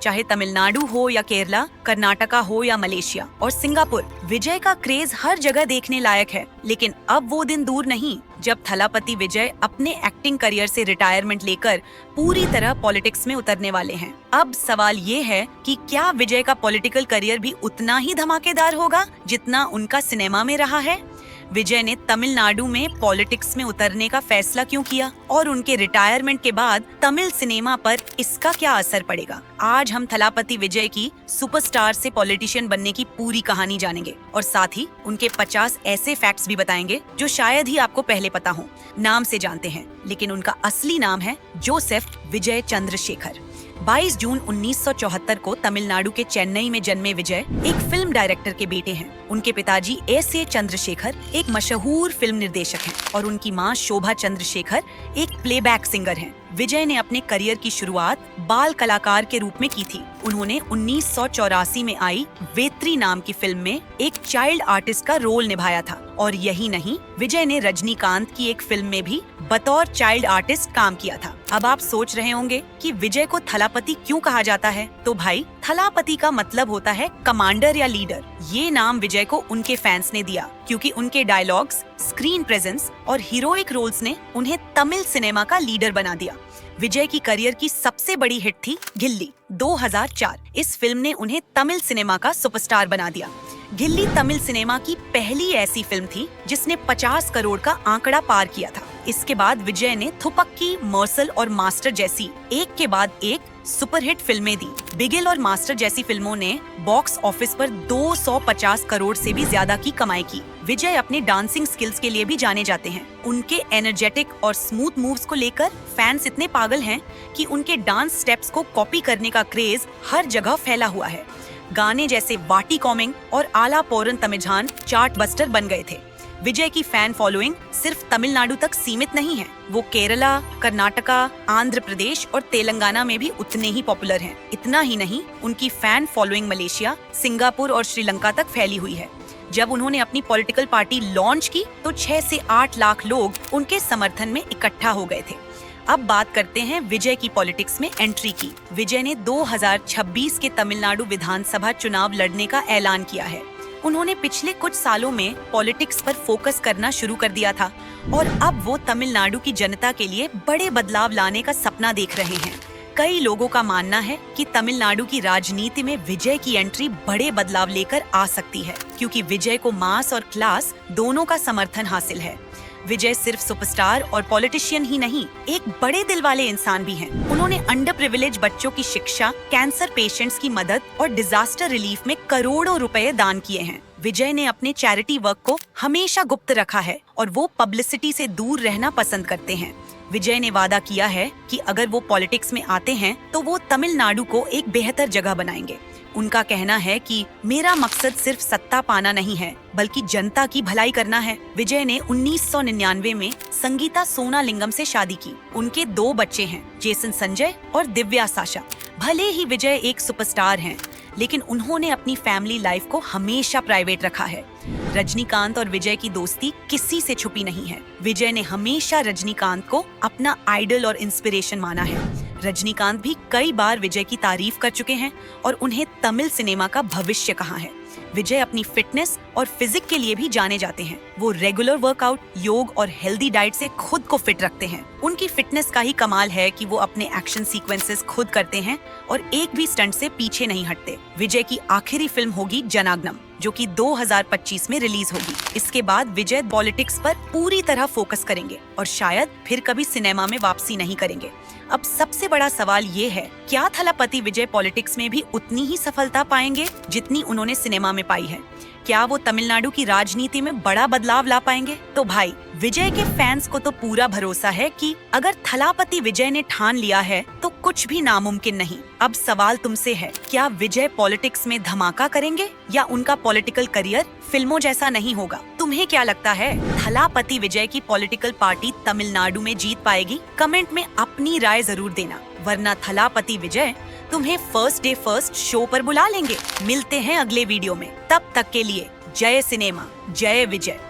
चाहे तमिलनाडु हो या केरला, कर्नाटका हो या मलेशिया और सिंगापुर, विजय का क्रेज हर जगह देखने लायक है। लेकिन अब वो दिन दूर नहीं जब थलापति विजय अपने एक्टिंग करियर से रिटायरमेंट लेकर पूरी तरह पॉलिटिक्स में उतरने वाले हैं। अब सवाल ये है कि क्या विजय का पॉलिटिकल करियर भी उतना ही धमाकेदार होगा जितना उनका सिनेमा में रहा है? विजय ने तमिलनाडु में पॉलिटिक्स में उतरने का फैसला क्यों किया और उनके रिटायरमेंट के बाद तमिल सिनेमा पर इसका क्या असर पड़ेगा? आज हम थलापति विजय की सुपरस्टार से पॉलिटिशियन बनने की पूरी कहानी जानेंगे और साथ ही उनके 50 ऐसे फैक्ट्स भी बताएंगे जो शायद ही आपको पहले पता हो। नाम से जानते हैं, लेकिन उनका असली नाम है जोसेफ विजय चंद्रशेखर। 22 जून 1974 को तमिलनाडु के चेन्नई में जन्मे विजय एक फिल्म डायरेक्टर के बेटे हैं। उनके पिताजी एस.ए. चंद्रशेखर एक मशहूर फिल्म निर्देशक हैं और उनकी मां शोभा चंद्रशेखर एक प्लेबैक सिंगर हैं। विजय ने अपने करियर की शुरुआत बाल कलाकार के रूप में की थी। उन्होंने 1984 में आई वेत्री नाम की फिल्म में एक चाइल्ड आर्टिस्ट का रोल निभाया था और यही नहीं, विजय ने रजनीकांत की एक फिल्म में भी बतौर चाइल्ड आर्टिस्ट काम किया था। अब आप सोच रहे होंगे कि विजय को थलापति क्यों कहा जाता है? तो भाई, थलापति का मतलब होता है कमांडर या लीडर। ये नाम विजय को उनके फैंस ने दिया क्योंकि उनके डायलॉग्स, स्क्रीन प्रेजेंस और हीरोइक रोल्स ने उन्हें तमिल सिनेमा का लीडर बना दिया। विजय की करियर की सबसे बड़ी हिट थी गिल्ली 2004। इस फिल्म ने उन्हें तमिल सिनेमा का सुपरस्टार बना दिया। गिल्ली तमिल सिनेमा की पहली ऐसी फिल्म थी जिसने 50 करोड़ का आंकड़ा पार किया था। इसके बाद विजय ने थुपक्की, मर्सल और मास्टर जैसी एक के बाद एक सुपरहिट फिल्में दी। बिगिल और मास्टर जैसी फिल्मों ने बॉक्स ऑफिस पर 250 करोड़ से भी ज्यादा की कमाई की। विजय अपने डांसिंग स्किल्स के लिए भी जाने जाते हैं। उनके एनर्जेटिक और स्मूथ मूव्स को लेकर फैंस इतने पागल हैं कि उनके डांस स्टेप्स को कॉपी करने का क्रेज हर जगह फैला हुआ है। गाने जैसे वाटी कॉमिंग और आला पोरन तमिझान चार्ट बस्टर बन गए थे। विजय की फैन फॉलोइंग सिर्फ तमिलनाडु तक सीमित नहीं है, वो केरला, कर्नाटका, आंध्र प्रदेश और तेलंगाना में भी उतने ही पॉपुलर हैं। इतना ही नहीं, उनकी फैन फॉलोइंग मलेशिया, सिंगापुर और श्रीलंका तक फैली हुई है। जब उन्होंने अपनी पॉलिटिकल पार्टी लॉन्च की तो 6 से 8 लाख लोग उनके समर्थन में इकट्ठा हो गए थे। अब बात करते हैं विजय की पॉलिटिक्स में एंट्री की। विजय ने 2026 के तमिलनाडु विधानसभा चुनाव लड़ने का ऐलान किया है। उन्होंने पिछले कुछ सालों में पॉलिटिक्स पर फोकस करना शुरू कर दिया था और अब वो तमिलनाडु की जनता के लिए बड़े बदलाव लाने का सपना देख रहे हैं। कई लोगों का मानना है कि तमिलनाडु की राजनीति में विजय की एंट्री बड़े बदलाव लेकर आ सकती है क्योंकि विजय को मास और क्लास दोनों का समर्थन हासिल है। विजय सिर्फ सुपरस्टार और पॉलिटिशियन ही नहीं, एक बड़े दिल वाले इंसान भी हैं। उन्होंने अंडर प्रिविलेज बच्चों की शिक्षा, कैंसर पेशेंट्स की मदद और डिजास्टर रिलीफ में करोड़ों रुपए दान किए हैं। विजय ने अपने चैरिटी वर्क को हमेशा गुप्त रखा है और वो पब्लिसिटी से दूर रहना पसंद करते हैं। विजय ने वादा किया है कि अगर वो पॉलिटिक्स में आते हैं तो वो तमिलनाडु को एक बेहतर जगह बनाएंगे। उनका कहना है कि मेरा मकसद सिर्फ सत्ता पाना नहीं है बल्कि जनता की भलाई करना है। विजय ने 1999 में संगीता सोनालिंगम से शादी की। उनके 2 बच्चे हैं, जेसन संजय और दिव्या साशा। भले ही विजय एक सुपरस्टार हैं, लेकिन उन्होंने अपनी फैमिली लाइफ को हमेशा प्राइवेट रखा है। रजनीकांत और विजय की दोस्ती किसी से छुपी नहीं है। विजय ने हमेशा रजनीकांत को अपना आइडल और इंस्पिरेशन माना है। रजनीकांत भी कई बार विजय की तारीफ कर चुके हैं और उन्हें तमिल सिनेमा का भविष्य कहा है। विजय अपनी फिटनेस और फिजिक के लिए भी जाने जाते हैं। वो रेगुलर वर्कआउट, योग और हेल्दी डाइट से खुद को फिट रखते हैं। उनकी फिटनेस का ही कमाल है कि वो अपने एक्शन सीक्वेंसेस खुद करते हैं और एक भी स्टंट से पीछे नहीं हटते। विजय की आखिरी फिल्म होगी जनाग्नम, जो कि 2025 में रिलीज होगी। इसके बाद विजय पॉलिटिक्स पर पूरी तरह फोकस करेंगे और शायद फिर कभी सिनेमा में वापसी नहीं करेंगे। अब सबसे बड़ा सवाल ये है, क्या थलापति विजय पॉलिटिक्स में भी उतनी ही सफलता पाएंगे जितनी उन्होंने सिनेमा में पाई है? क्या वो तमिलनाडु की राजनीति में बड़ा बदलाव ला पाएंगे? तो भाई, विजय के फैंस को तो पूरा भरोसा है कि अगर थलापति विजय ने ठान लिया है तो कुछ भी नामुमकिन नहीं। अब सवाल तुमसे है, क्या विजय पॉलिटिक्स में धमाका करेंगे या उनका पॉलिटिकल करियर फिल्मों जैसा नहीं होगा? तुम्हें क्या लगता है, थलापति विजय की पॉलिटिकल पार्टी तमिलनाडु में जीत पाएगी? कमेंट में अपनी राय जरूर देना, वरना थलापति विजय तुम्हें फर्स्ट डे फर्स्ट शो पर बुला लेंगे। मिलते हैं अगले वीडियो में, तब तक के लिए जय सिनेमा, जय विजय।